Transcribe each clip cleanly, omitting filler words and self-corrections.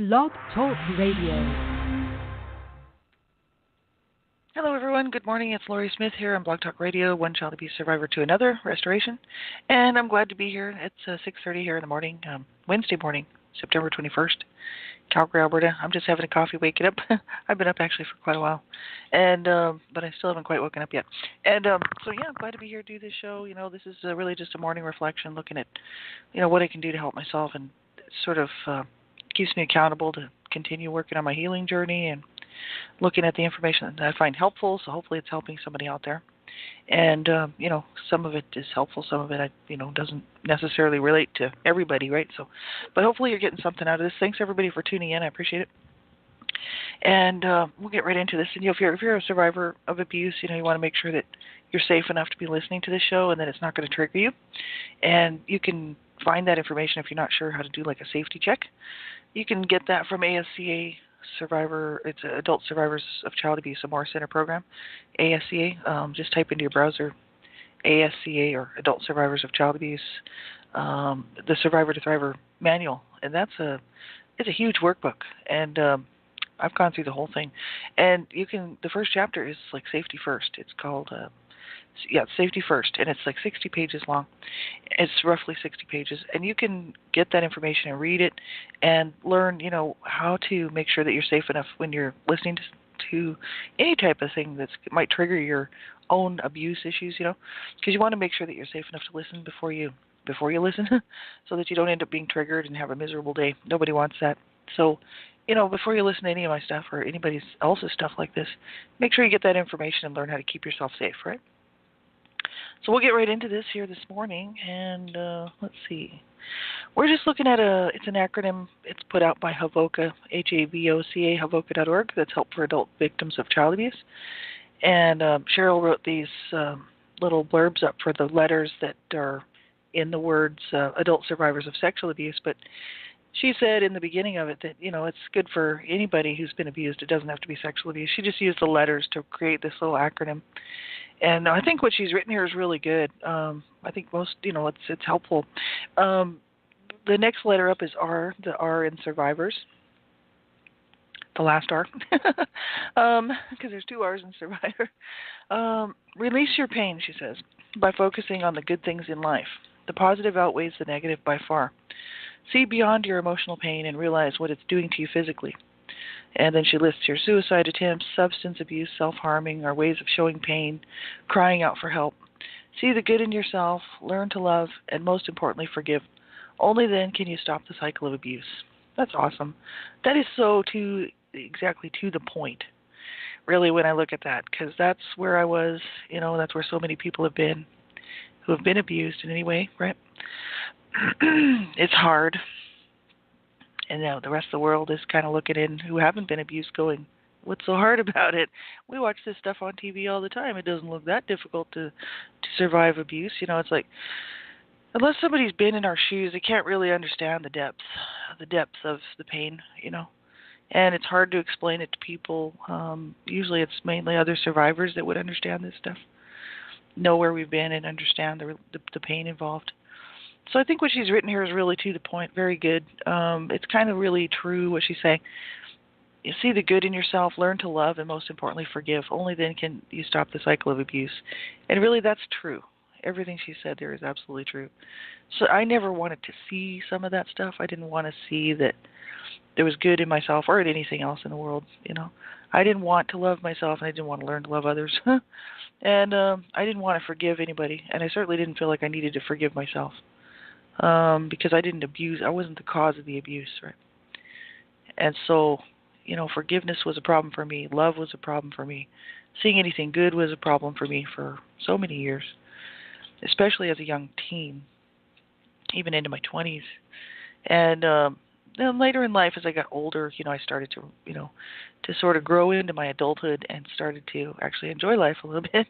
Blog Talk Radio. Hello, everyone. Good morning. It's Laurie Smith here on Blog Talk Radio, One Child Abuse Survivor to Another, Restoration. And I'm glad to be here. It's 6:30 here in the morning, Wednesday morning, September 21st, Calgary, Alberta. I'm just having a coffee, waking up. I've been up actually for quite a while, and but I still haven't quite woken up yet. And so, yeah, I'm glad to be here to do this show. You know, this is really just a morning reflection, looking at, what I can do to help myself, and it sort of keeps me accountable to continue working on my healing journey and looking at the information that I find helpful, so hopefully it's helping somebody out there. And, some of it is helpful, some of it, doesn't necessarily relate to everybody, right? So, but hopefully you're getting something out of this. Thanks, everybody, for tuning in. I appreciate it. And we'll get right into this. And, if you're a survivor of abuse, you want to make sure that you're safe enough to be listening to this show and that it's not going to trigger you. And you can find that information if you're not sure how to do, like, a safety check. You can get that from ASCA Survivor. It's Adult Survivors of Child Abuse Amore Center program, ASCA. Just type into your browser ASCA or Adult Survivors of Child Abuse, the Survivor to Thriver manual, and it's a huge workbook. And I've gone through the whole thing. And the first chapter is like Safety First. It's called Safety First, and it's like 60 pages long. It's roughly 60 pages, and you can get that information and read it and learn, how to make sure that you're safe enough when you're listening to any type of thing that might trigger your own abuse issues, because you want to make sure that you're safe enough to listen before you listen, so that you don't end up being triggered and have a miserable day. Nobody wants that. So, before you listen to any of my stuff or anybody else's stuff like this, make sure you get that information and learn how to keep yourself safe, right? So we'll get right into this here this morning, and let's see. We're just looking at it's an acronym. It's put out by HAVOCA, HAVOCA, HAVOCA.org. That's Help for Adult Victims of Child Abuse. And Cheryl wrote these little blurbs up for the letters that are in the words Adult Survivors of Sexual Abuse, but she said in the beginning of it that, it's good for anybody who's been abused. It doesn't have to be sexual abuse. She just used the letters to create this little acronym. And I think what she's written here is really good. I think most, it's helpful. The next letter up is R, the R in survivors. The last R. Because there's two R's in survivor. Release your pain, she says, by focusing on the good things in life. The positive outweighs the negative by far. See beyond your emotional pain and realize what it's doing to you physically. And then she lists your suicide attempts, substance abuse, self-harming, or ways of showing pain, crying out for help. See the good in yourself, learn to love, and most importantly, forgive. Only then can you stop the cycle of abuse. That's awesome. That is so exactly to the point, really, when I look at that, because that's where I was, that's where so many people have been who have been abused in any way, right? It's hard. And now the rest of the world is kind of looking in who haven't been abused going, what's so hard about it? We watch this stuff on TV all the time. It doesn't look that difficult to survive abuse. It's like, unless somebody's been in our shoes, they can't really understand the depths of the pain, And it's hard to explain it to people. Usually it's mainly other survivors that would understand this stuff, know where we've been and understand the pain involved. So I think what she's written here is really to the point, very good. It's kind of really true what she's saying. You see the good in yourself, learn to love, and most importantly, forgive. Only then can you stop the cycle of abuse. And really, that's true. Everything she said there is absolutely true. So I never wanted to see some of that stuff. I didn't want to see that there was good in myself or in anything else in the world. I didn't want to love myself, and I didn't want to learn to love others. And I didn't want to forgive anybody, and I certainly didn't feel like I needed to forgive myself. Because I didn't abuse, I wasn't the cause of the abuse, right? And so, forgiveness was a problem for me. Love was a problem for me. Seeing anything good was a problem for me for so many years, especially as a young teen, even into my 20s. And then later in life, as I got older, I started to, to sort of grow into my adulthood and started to actually enjoy life a little bit,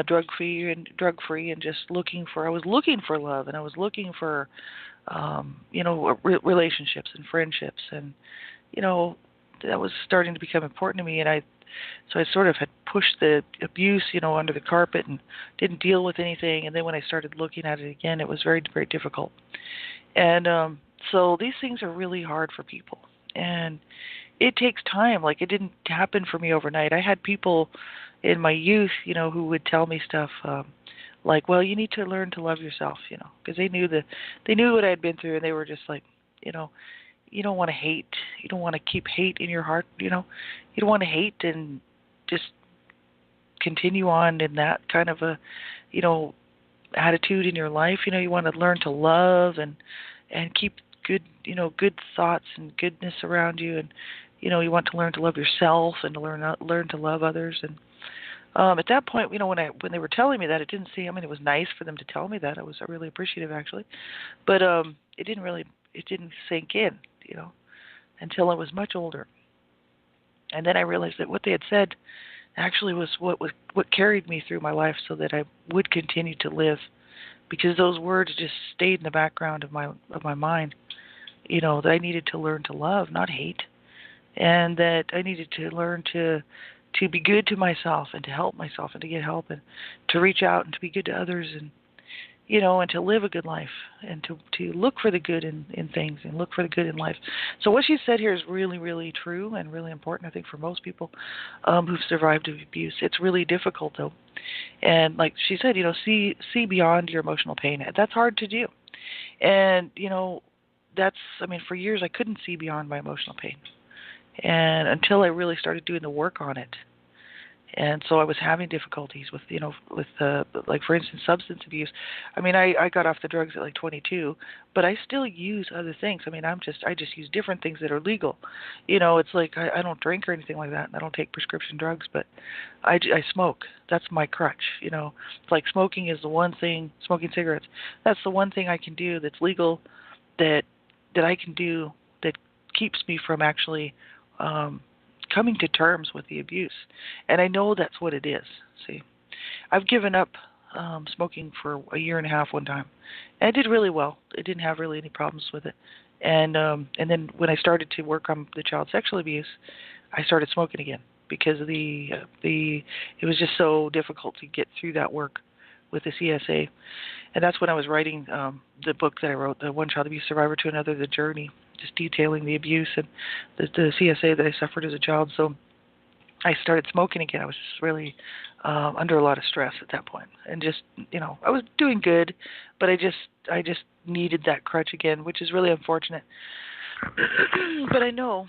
drug-free and just I was looking for love, and I was looking for, relationships and friendships, and, that was starting to become important to me, and so I sort of had pushed the abuse, under the carpet and didn't deal with anything, and then when I started looking at it again, it was very, very difficult. And so these things are really hard for people. And it takes time. Like, it didn't happen for me overnight. I had people in my youth, who would tell me stuff, like, well, you need to learn to love yourself, because they knew what I had been through, and they were just like, you know, you don't want to hate. You don't want to keep hate in your heart, You don't want to hate and just continue on in that kind of a, you know, attitude in your life. You want to learn to love and keep good, good thoughts and goodness around you, and you want to learn to love yourself and to learn to love others. And at that point, when they were telling me that, it didn't seem. I mean, it was nice for them to tell me that. I was really appreciative, actually, but it didn't sink in, until I was much older. And then I realized that what they had said actually was what carried me through my life, so that I would continue to live, because those words just stayed in the background of my mind. That I needed to learn to love, not hate, and that I needed to learn to be good to myself and to help myself and to get help and to reach out and to be good to others, and and to live a good life, and to look for the good in things and look for the good in life. So what she said here is really, really true and really important, I think, for most people who've survived abuse. It's really difficult, though. And like she said, see beyond your emotional pain. That's hard to do. And, for years I couldn't see beyond my emotional pain. And until I really started doing the work on it. And so I was having difficulties with, like, for instance, substance abuse. I mean, I got off the drugs at like 22, but I still use other things. I mean, I just use different things that are legal. It's like I don't drink or anything like that, and I don't take prescription drugs, but I smoke. That's my crutch. It's like smoking is the one thing, smoking cigarettes. That's the one thing I can do that's legal, that I can do that keeps me from actually coming to terms with the abuse. And I know that's what it is. See, I've given up smoking for a year and a half one time, and I did really well. I didn't have really any problems with it. And then when I started to work on the child sexual abuse, I started smoking again, because of it was just so difficult to get through that work with the CSA. And that's when I was writing the book that I wrote, The One Child Abuse Survivor to Another, The Journey, just detailing the abuse and the CSA that I suffered as a child. So I started smoking again. I was just really under a lot of stress at that point. And just, I was doing good, but I just needed that crutch again, which is really unfortunate. But I know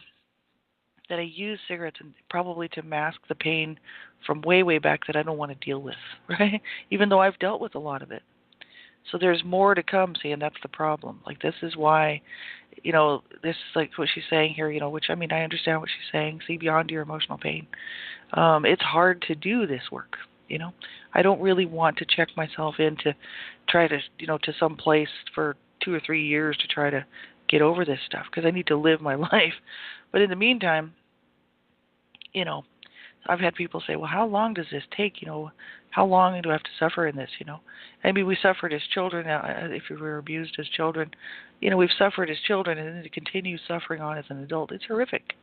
that I use cigarettes and probably to mask the pain from way, way back that I don't want to deal with, right? Even though I've dealt with a lot of it. So there's more to come, see, and that's the problem. Like, this is why, this is like what she's saying here, which, I mean, I understand what she's saying. See beyond your emotional pain. It's hard to do this work, I don't really want to check myself in to try to, to some place for 2 or 3 years to try to get over this stuff, because I need to live my life. But in the meantime, I've had people say, well, how long does this take? How long do I have to suffer in this? Maybe we suffered as children. If we were abused as children, we've suffered as children, and then to continue suffering on as an adult, it's horrific.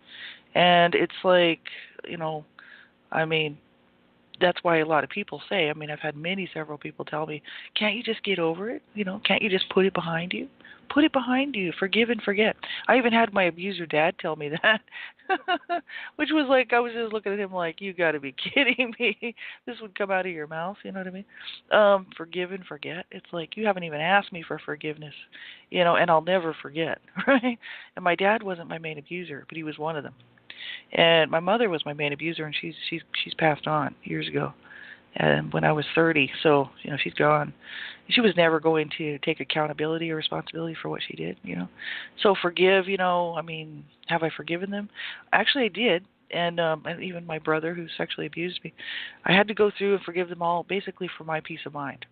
And it's like, I mean, that's why a lot of people say, I mean, I've had several people tell me, can't you just get over it? Can't you just put it behind you? Put it behind you. Forgive and forget. I even had my abuser dad tell me that, which was like, I was just looking at him like, you got to be kidding me. This would come out of your mouth, you know what I mean? Forgive and forget. It's like, you haven't even asked me for forgiveness, and I'll never forget, right? And my dad wasn't my main abuser, but he was one of them. And my mother was my main abuser, and she's passed on years ago, and when I was 30. So she's gone. She was never going to take accountability or responsibility for what she did. So forgive. I mean, have I forgiven them? Actually, I did. And even my brother, who sexually abused me, I had to go through and forgive them all, basically for my peace of mind.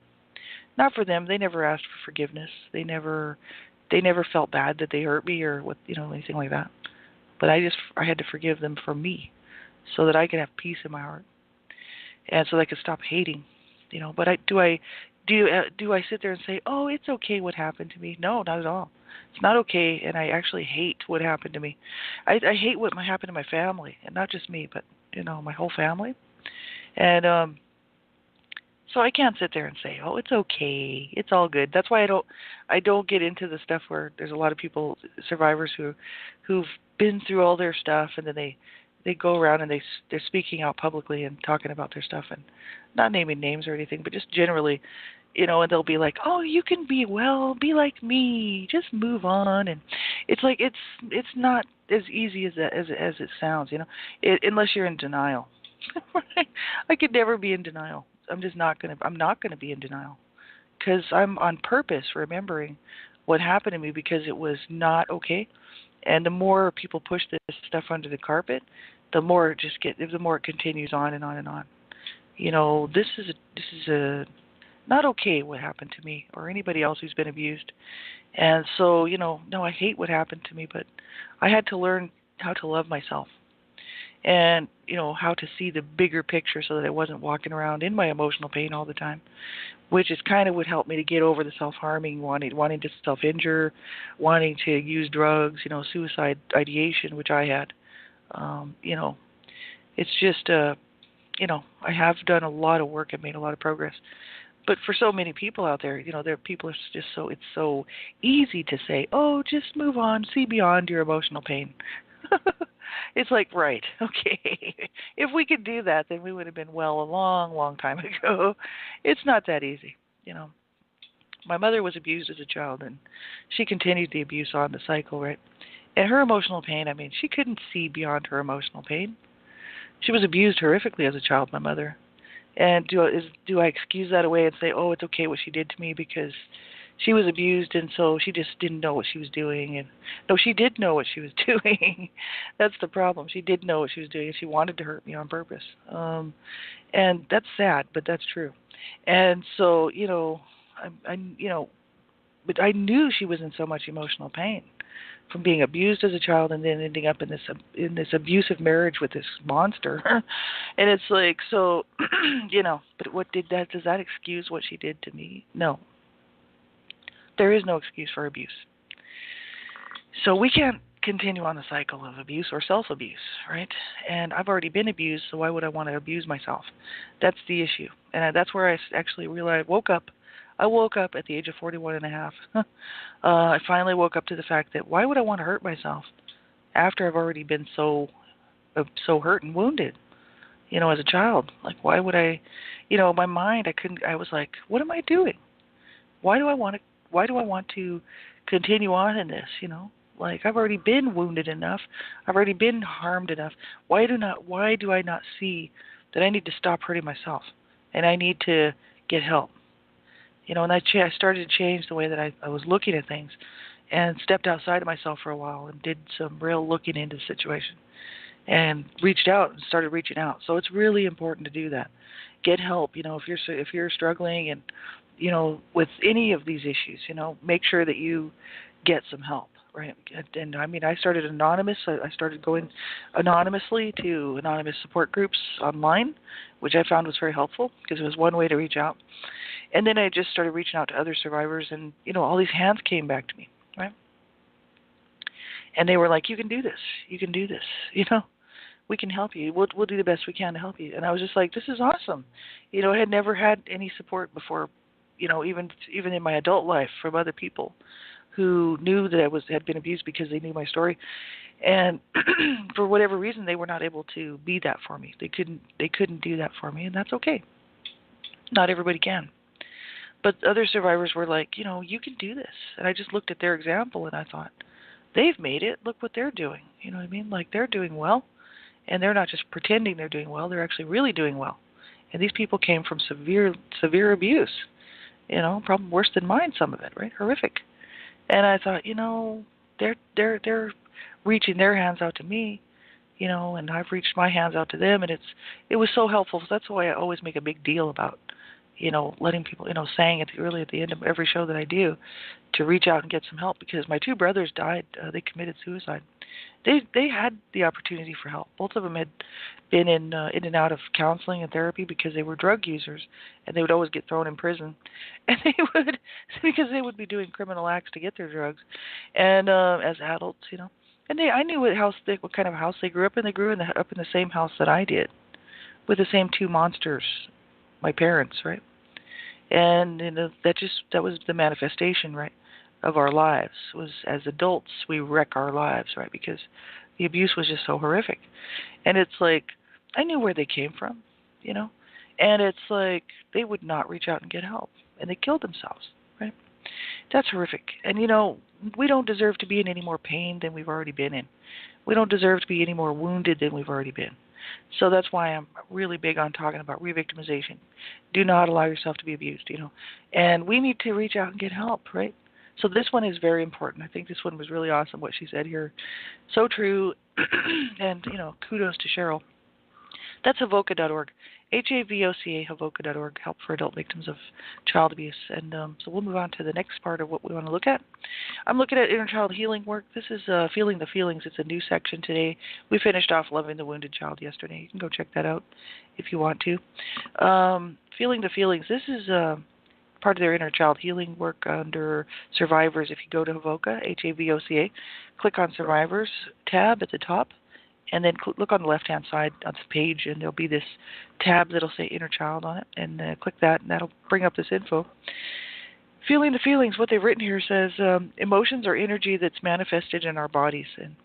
Not for them. They never asked for forgiveness. They never felt bad that they hurt me or what, anything like that. But I had to forgive them for me, so that I could have peace in my heart, and so that I could stop hating, But do I sit there and say, oh, it's okay what happened to me? No, not at all. It's not okay, and I actually hate what happened to me. I hate what happened to my family, and not just me, but my whole family. And So I can't sit there and say, "Oh, it's okay. It's all good." That's why I don't get into the stuff where there's a lot of people survivors who've been through all their stuff and then they go around and they're speaking out publicly and talking about their stuff and not naming names or anything, but just generally, and they'll be like, "Oh, you can be well, be like me. Just move on." And it's like it's not as easy as it sounds, unless you're in denial. I could never be in denial. I'm not going to be in denial because I'm on purpose remembering what happened to me because it was not okay. And the more people push this stuff under the carpet, the more it continues on and on and on. This is a not okay what happened to me or anybody else who's been abused. And so, no, I hate what happened to me, but I had to learn how to love myself and how to see the bigger picture so that I wasn't walking around in my emotional pain all the time, which is kind of what helped me to get over the self-harming, wanting to self-injure, wanting to use drugs, suicide ideation, which I had. It's just I have done a lot of work and made a lot of progress. But for so many people out there, people are just it's so easy to say, "Oh, just move on, see beyond your emotional pain." It's like, right, okay. If we could do that, then we would have been well a long, long time ago. It's not that easy, My mother was abused as a child, and she continued the abuse on the cycle, right? And her emotional pain, she couldn't see beyond her emotional pain. She was abused horrifically as a child, my mother. And do I excuse that away and say, "Oh, it's okay what she did to me because she was abused and so she just didn't know what she was doing"? And no, she did know what she was doing. That's the problem. She did know what she was doing and she wanted to hurt me on purpose. And that's sad, but that's true. And so, but I knew she was in so much emotional pain from being abused as a child and then ending up in this abusive marriage with this monster. And it's like, so, but does that excuse what she did to me? No. There is no excuse for abuse. So we can't continue on the cycle of abuse or self-abuse, right? And I've already been abused, so why would I want to abuse myself? That's the issue. And that's where I actually realized, I woke up at the age of 41 and a half. I finally woke up to the fact that why would I want to hurt myself after I've already been so hurt and wounded, as a child? Like, why would I, my mind, I was like, what am I doing? Why do I want to continue on in this, Like, I've already been wounded enough. I've already been harmed enough. Why do I not see that I need to stop hurting myself and I need to get help? And I started to change the way that I was looking at things and stepped outside of myself for a while and did some real looking into the situation and started reaching out. So it's really important to do that. Get help, if you're struggling and, with any of these issues, make sure that you get some help, right? And I started anonymous. I started going anonymously to anonymous support groups online, which I found was very helpful because it was one way to reach out. And then I just started reaching out to other survivors, and, all these hands came back to me, right? And they were like, "You can do this. You can do this. We can help you. We'll do the best we can to help you." And I was just like, "This is awesome." I had never had any support before, even in my adult life from other people who knew that I had been abused because they knew my story. And for whatever reason, they were not able to be that for me. They couldn't do that for me, and that's okay. Not everybody can. But other survivors were like, "You can do this." And I just looked at their example and I thought, they've made it. Look what they're doing. You know what I mean? Like, they're doing well. And they're not just pretending they're doing well. They're actually really doing well. And these people came from severe abuse. Probably worse than mine, some of it, right? Horrific. And I thought, they're reaching their hands out to me, and I've reached my hands out to them, and it was so helpful. So that's why I always make a big deal about letting people, saying at the end of every show that I do, to reach out and get some help, because my two brothers died. They committed suicide. They had the opportunity for help. Both of them had been in and out of counseling and therapy because they were drug users, and they would always get thrown in prison, and because they would be doing criminal acts to get their drugs, and as adults, and I knew what kind of house they grew up in. They grew up in the same house that I did, with the same two monsters, my parents, right? And that was the manifestation, right, of our lives. Was as adults we wreck our lives, right, because the abuse was just so horrific. And it's like I knew where they came from, you know, and it's like they would not reach out and get help, and they killed themselves, right? That's horrific. And we don't deserve to be in any more pain than we've already been in. We don't deserve to be any more wounded than we've already been. So that's why I'm really big on talking about revictimization. Do not allow yourself to be abused. And we need to reach out and get help, right? So this one is very important. I think this one was really awesome what she said here. So true. And, kudos to Cheryl. That's Havoca.org. HAVOCA, Havoca.org, help for adult victims of child abuse. And so we'll move on to the next part of what we want to look at. I'm looking at inner child healing work. This is Feeling the Feelings. It's a new section today. We finished off Loving the Wounded Child yesterday. You can go check that out if you want to. Feeling the Feelings. This is part of their inner child healing work under Survivors. If you go to Havoca, HAVOCA, click on Survivors tab at the top. And then look on the left-hand side of the page, and there'll be this tab that'll say Inner Child on it. And click that, and that'll bring up this info. Feeling the Feelings, what they've written here says, emotions are energy that's manifested in our bodies, and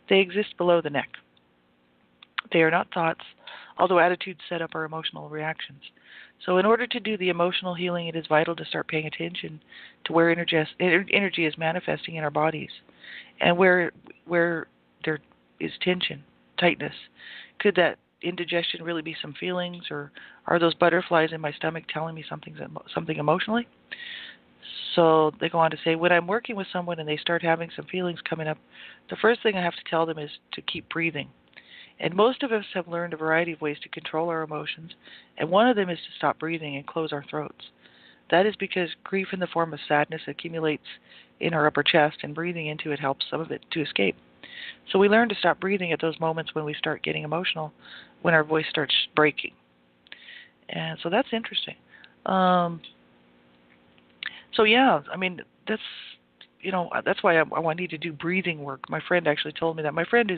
they exist below the neck. They are not thoughts, although attitudes set up our emotional reactions. So in order to do the emotional healing, it is vital to start paying attention to where energy is manifesting in our bodies, and where there is tension. Tightness. Could that indigestion really be some feelings, or are those butterflies in my stomach telling me something emotionally? So they go on to say, when I'm working with someone and they start having some feelings coming up, the first thing I have to tell them is to keep breathing. And most of us have learned a variety of ways to control our emotions, and one of them is to stop breathing and close our throats. That is because grief in the form of sadness accumulates in our upper chest, and breathing into it helps some of it to escape. So we learn to stop breathing at those moments when we start getting emotional, when our voice starts breaking. And so that's interesting. So yeah, I mean, that's why I need to do breathing work. My friend actually told me that. My friend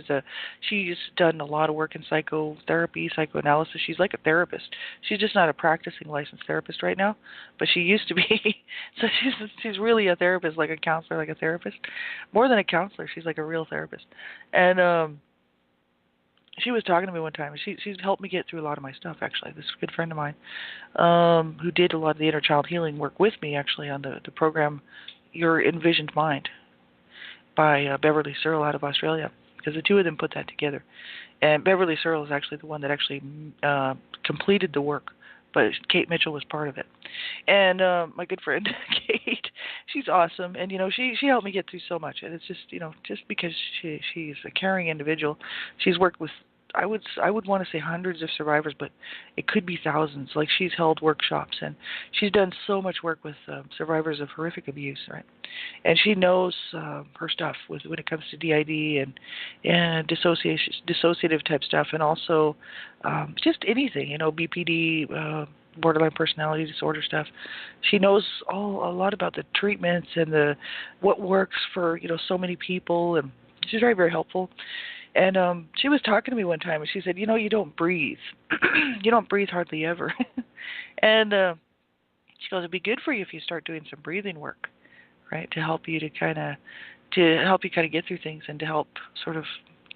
she's done a lot of work in psychotherapy, psychoanalysis. She's like a therapist. She's just not a practicing licensed therapist right now, but she used to be. So she's really a therapist, like a counselor, like a therapist. More than a counselor, she's like a real therapist. And she was talking to me one time. She's helped me get through a lot of my stuff, actually. This is a good friend of mine who did a lot of the inner child healing work with me, actually, on the program Your Envisioned Mind by Beverly Searle out of Australia, because the two of them put that together. And Beverly Searle is actually the one that actually completed the work, but Kate Mitchell was part of it. And my good friend Kate, she's awesome, and she helped me get through so much. And it's just because she's a caring individual. She's worked with, I would want to say hundreds of survivors, but it could be thousands. Like, she's held workshops, and she's done so much work with survivors of horrific abuse, right? And she knows her stuff when it comes to DID and dissociative type stuff, and also just anything, BPD, borderline personality disorder stuff. She knows a lot about the treatments and what works for so many people, and she's very, very helpful. And she was talking to me one time, and she said, you don't breathe. You don't breathe hardly ever. And she goes, it'd be good for you if you start doing some breathing work, right, to help you kind of get through things, and to help sort of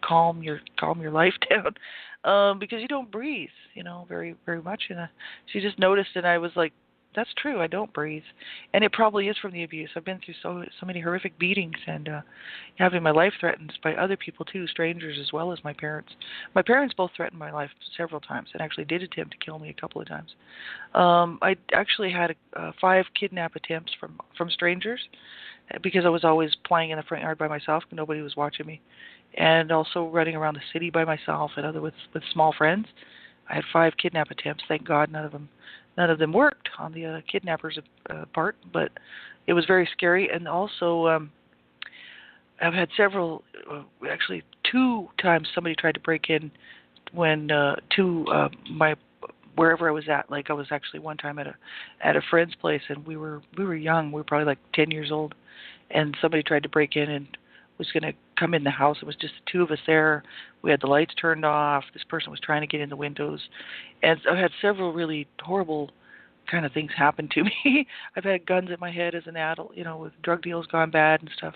calm your life down, because you don't breathe, very, very much. And she just noticed, and I was like, that's true. I don't breathe, and it probably is from the abuse. I've been through so many horrific beatings, and having my life threatened by other people too, strangers as well as my parents. My parents both threatened my life several times, and actually did attempt to kill me a couple of times. I actually had 5 kidnap attempts from strangers, because I was always playing in the front yard by myself, and nobody was watching me, and also running around the city by myself and with small friends. I had 5 kidnap attempts. Thank God none of them worked on the kidnappers' part, but it was very scary. And also, I've had several, actually 2 times somebody tried to break in to my wherever I was at. Like, I was actually one time at a friend's place, and we were young. We were probably like 10 years old, and somebody tried to break in and was going to come in the house. It was just the 2 of us there. We had the lights turned off. This person was trying to get in the windows. And I had several really horrible kind of things happen to me. I've had guns in my head as an adult, with drug deals gone bad and stuff.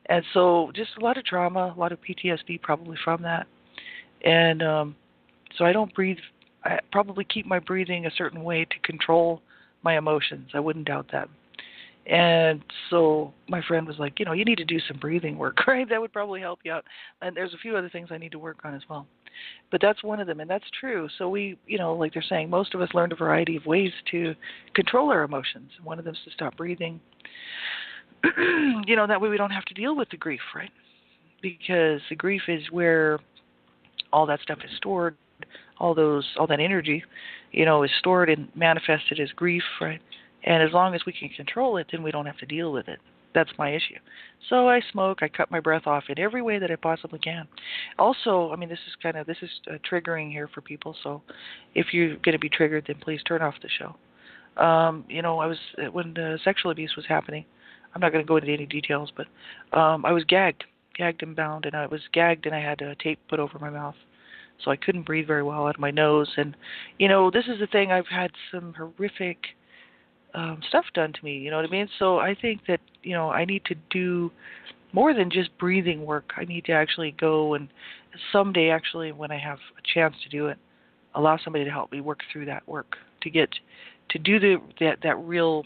And so just a lot of trauma, a lot of PTSD probably from that. And so I don't breathe. I probably keep my breathing a certain way to control my emotions. I wouldn't doubt that. And so my friend was like, you need to do some breathing work, right? That would probably help you out. And there's a few other things I need to work on as well. But that's one of them, and that's true. So we, like they're saying, most of us learned a variety of ways to control our emotions. One of them is to stop breathing. That way we don't have to deal with the grief, right? Because the grief is where all that stuff is stored, all that energy, is stored and manifested as grief, right? And as long as we can control it, then we don't have to deal with it. That's my issue. So I smoke. I cut my breath off in every way that I possibly can. Also, this is triggering here for people. So if you're going to be triggered, then please turn off the show. I was when the sexual abuse was happening. I'm not going to go into any details, but I was gagged and bound, and I was gagged, and I had tape put over my mouth, so I couldn't breathe very well out of my nose. And this is the thing. I've had some horrific stuff done to me, you know what I mean? So I think that, I need to do more than just breathing work. I need to actually go and someday, actually, when I have a chance to do it, allow somebody to help me work through that work, to do that real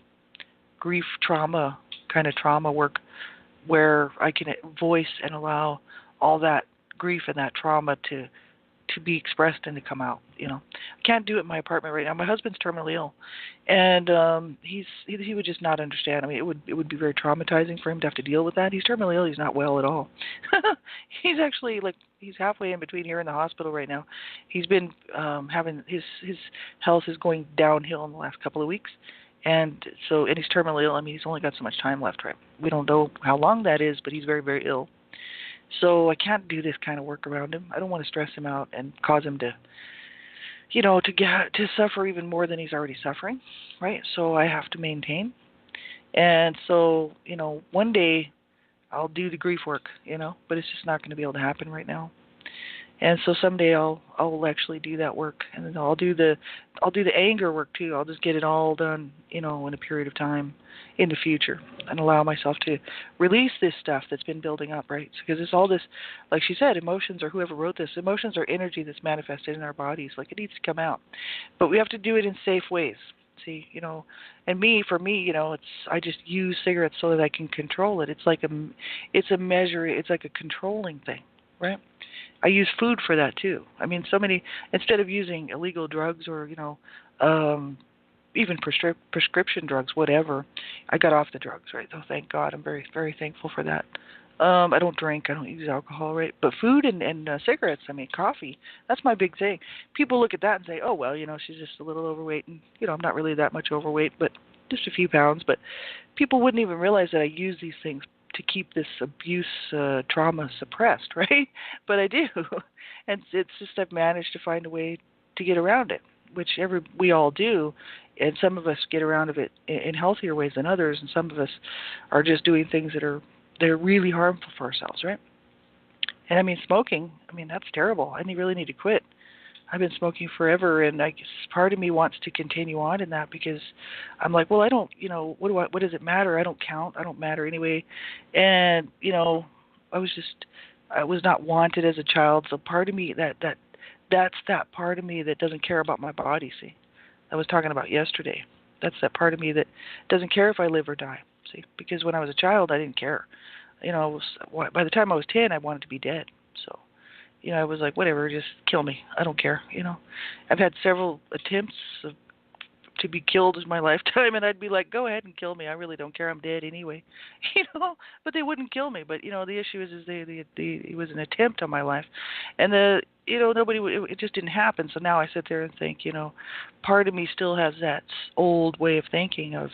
grief trauma, kind of trauma work, where I can voice and allow all that grief and that trauma to be expressed and to come out. I can't do it in my apartment right now. My husband's terminally ill, and he would just not understand. It would be very traumatizing for him to have to deal with that. He's terminally ill. He's not well at all. He's actually he's halfway in between here in the hospital right now. He's been having his health is going downhill in the last couple of weeks, and he's terminally ill. He's only got so much time left, right? We don't know how long that is, but he's very, very ill. So I can't do this kind of work around him. I don't want to stress him out and cause him to, to suffer even more than he's already suffering, right? So I have to maintain. And so, one day I'll do the grief work, but it's just not going to be able to happen right now. And so someday I'll actually do that work, and then I'll do the anger work too. I'll just get it all done, in a period of time in the future, and allow myself to release this stuff that's been building up, right? Because it's all this, like she said, emotions, or whoever wrote this, emotions are energy that's manifested in our bodies. Like, it needs to come out, but we have to do it in safe ways. See, and for me, I just use cigarettes so that I can control it. It's like a measure. It's like a controlling thing, right? I use food for that too. Instead of using illegal drugs or, even prescription drugs, whatever, I got off the drugs, right? So thank God. I'm very, very thankful for that. I don't drink. I don't use alcohol, right? But food and cigarettes, coffee, that's my big thing. People look at that and say, oh, well, she's just a little overweight. And, I'm not really that much overweight, but just a few pounds. But people wouldn't even realize that I use these things to keep this abuse trauma suppressed, right? But I do. And it's just I've managed to find a way to get around it, which we all do. And some of us get around of it in healthier ways than others, and some of us are just doing things that are really harmful for ourselves, right? And smoking, that's terrible. I really need to quit. I've been smoking forever, and I guess part of me wants to continue on in that, because I'm like, well, I don't, what does it matter? I don't count. I don't matter anyway. And, I was not wanted as a child. So part of me, that's that part of me that doesn't care about my body, see. I was talking about yesterday. That's that part of me that doesn't care if I live or die, see. Because when I was a child, I didn't care. By the time I was 10, I wanted to be dead. So, I was like, whatever, just kill me. I don't care, I've had several attempts to be killed in my lifetime, and I'd be like, go ahead and kill me. I really don't care. I'm dead anyway, But they wouldn't kill me. But, the issue is it was an attempt on my life. And it just didn't happen. So now I sit there and think, part of me still has that old way of thinking of,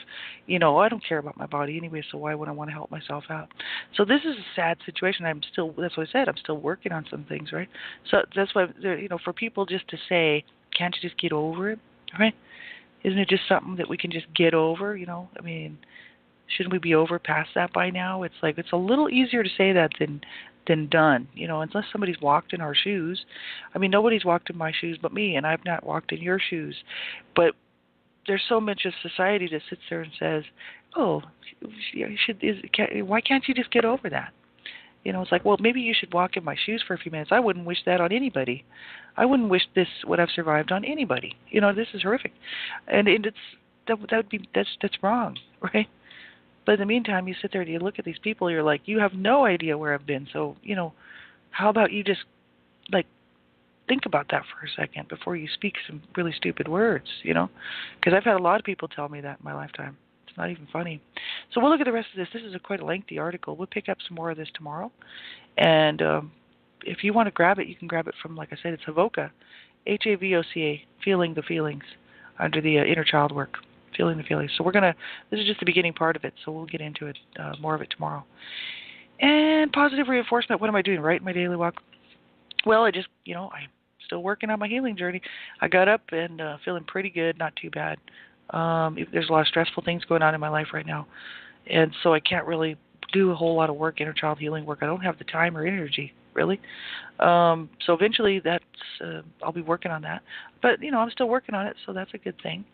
I don't care about my body anyway, so why would I want to help myself out? So this is a sad situation. That's what I said, I'm still working on some things, right? So that's why, for people just to say, can't you just get over it, right? Isn't it just something that we can just get over, shouldn't we be over past that by now? It's like, it's a little easier to say that than done, unless somebody's walked in our shoes. Nobody's walked in my shoes but me, and I've not walked in your shoes. But there's so much of society that sits there and says, "Oh, why can't you just get over that?" It's like, well, maybe you should walk in my shoes for a few minutes. I wouldn't wish that on anybody. I wouldn't wish this what I've survived on anybody. This is horrific, and that's wrong, right? But in the meantime, you sit there and you look at these people. You're like, you have no idea where I've been. So how about you just like think about that for a second before you speak some really stupid words, Because I've had a lot of people tell me that in my lifetime. It's not even funny. So we'll look at the rest of this. This is quite a lengthy article. We'll pick up some more of this tomorrow. And if you want to grab it, you can grab it from, like I said, it's Havoca, Havoca, Feeling the Feelings, under the Inner Child work, Feeling the Feelings. So this is just the beginning part of it, so we'll get into it, more of it tomorrow. And positive reinforcement, what am I doing right in my daily walk? Well, I'm still working on my healing journey. I got up and feeling pretty good, not too bad. There's a lot of stressful things going on in my life right now, and so I can't really do a whole lot of work, inner child healing work. I don't have the time or energy, really. So eventually I'll be working on that. But, I'm still working on it, so that's a good thing.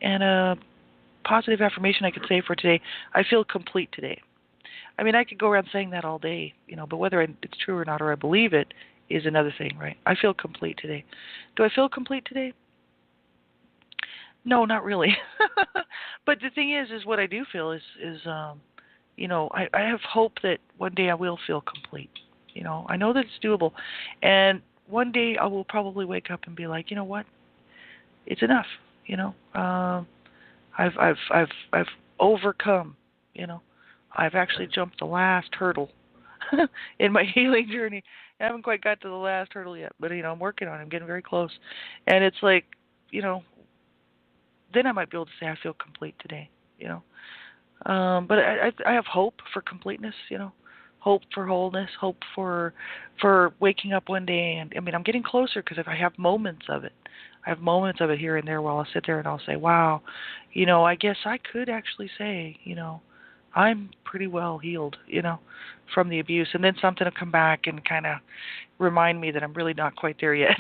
And a positive affirmation I could say for today, I feel complete today. I mean, I could go around saying that all day, but whether it's true or not, or I believe it, is another thing, right? I feel complete today. Do I feel complete today? No, not really. But the thing is what I do feel is I have hope that one day I will feel complete. I know that it's doable, and one day I will probably wake up and be like, you know what? It's enough. I've overcome. I've actually jumped the last hurdle in my healing journey. I haven't quite got to the last hurdle yet, but I'm working on it. I'm getting very close, and it's like, then I might be able to say I feel complete today. But I have hope for completeness. Hope for wholeness, hope for waking up one day, and I'm getting closer because if I have moments of it. I have moments of it here and there while I'll sit there and I'll say, wow, I guess I could actually say, I'm pretty well healed, from the abuse. And then something will come back and kind of remind me that I'm really not quite there yet.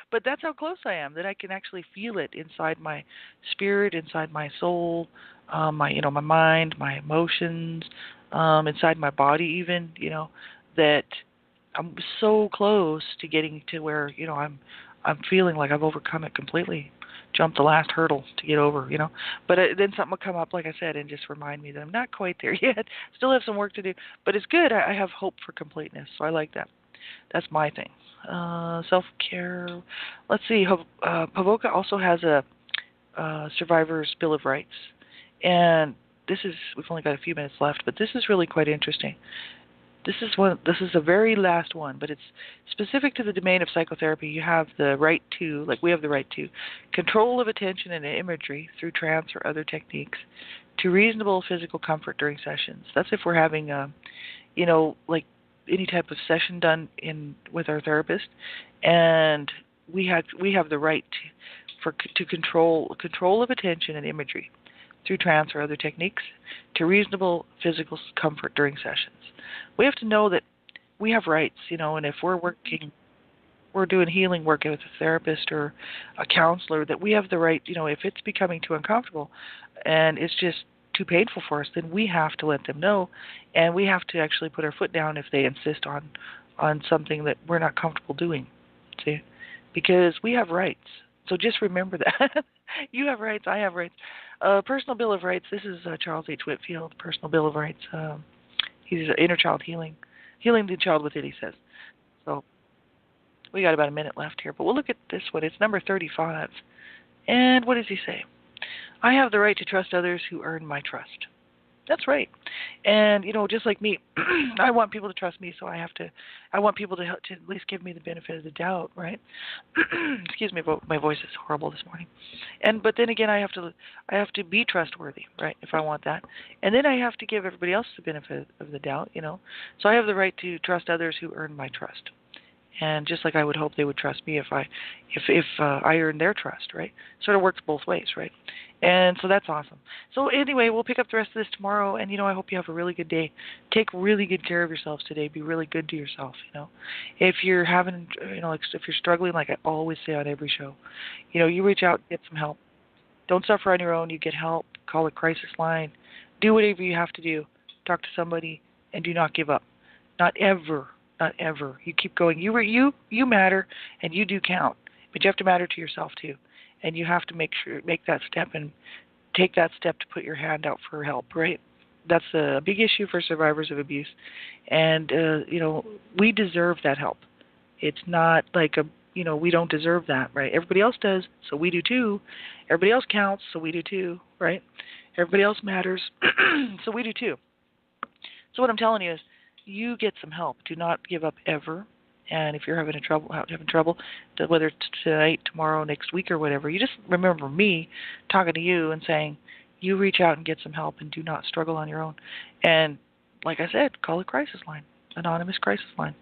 But that's how close I am, that I can actually feel it inside my spirit, inside my soul, my mind, my emotions, inside my body even, that I'm so close to getting to where, I'm feeling like I've overcome it completely, jumped the last hurdle to get over, But then something will come up, like I said, and just remind me that I'm not quite there yet. Still have some work to do, but it's good. I have hope for completeness, so I like that. That's my thing. Self-care. Let's see. Havoca also has a Survivor's Bill of Rights, and we've only got a few minutes left, but this is really quite interesting. This is the very last one, but it's specific to the domain of psychotherapy. You have the right to, like we have the right to, control of attention and imagery through trance or other techniques, to reasonable physical comfort during sessions. That's if we're having like any type of session done with our therapist, and we have the right to control of attention and imagery through trance or other techniques, to reasonable physical comfort during sessions. We have to know that we have rights, and if we're doing healing work with a therapist or a counselor, that we have the right, if it's becoming too uncomfortable and it's just too painful for us, then we have to let them know, and we have to actually put our foot down if they insist on something that we're not comfortable doing, see? Because we have rights. So just remember that. You have rights, I have rights. Personal Bill of Rights, this is Charles H. Whitfield, Personal Bill of Rights. He's inner child healing the child within, he says. So we got about a minute left here, but we'll look at this one. It's number 35. And what does he say? I have the right to trust others who earn my trust. That's right. And, just like me, I want people to trust me, so I want people to at least give me the benefit of the doubt, right? Excuse me, my voice is horrible this morning. But then again, I have to be trustworthy, right, if I want that. And then I have to give everybody else the benefit of the doubt, So I have the right to trust others who earn my trust. And just like I would hope they would trust me if I earn their trust, right? Sort of works both ways, right? And so that's awesome. So anyway, we'll pick up the rest of this tomorrow. And I hope you have a really good day. Take really good care of yourselves today. Be really good to yourself. If you're having, if you're struggling, like I always say on every show, you reach out, get some help. Don't suffer on your own. You get help. Call a crisis line. Do whatever you have to do. Talk to somebody, and do not give up. Not ever. Not ever. You keep going. You matter, and you do count. But you have to matter to yourself too, and you have to make that step and take that step to put your hand out for help. Right? That's a big issue for survivors of abuse, and we deserve that help. It's not like we don't deserve that, right? Everybody else does, so we do too. Everybody else counts, so we do too, right? Everybody else matters, so we do too. So what I'm telling you is, you get some help. Do not give up ever. And if you're having trouble, whether it's tonight, tomorrow, next week, or whatever, you just remember me talking to you and saying, you reach out and get some help, and do not struggle on your own. And like I said, call a crisis line, anonymous crisis line,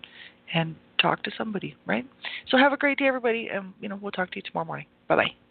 and talk to somebody, right? So have a great day, everybody, and we'll talk to you tomorrow morning. Bye-bye.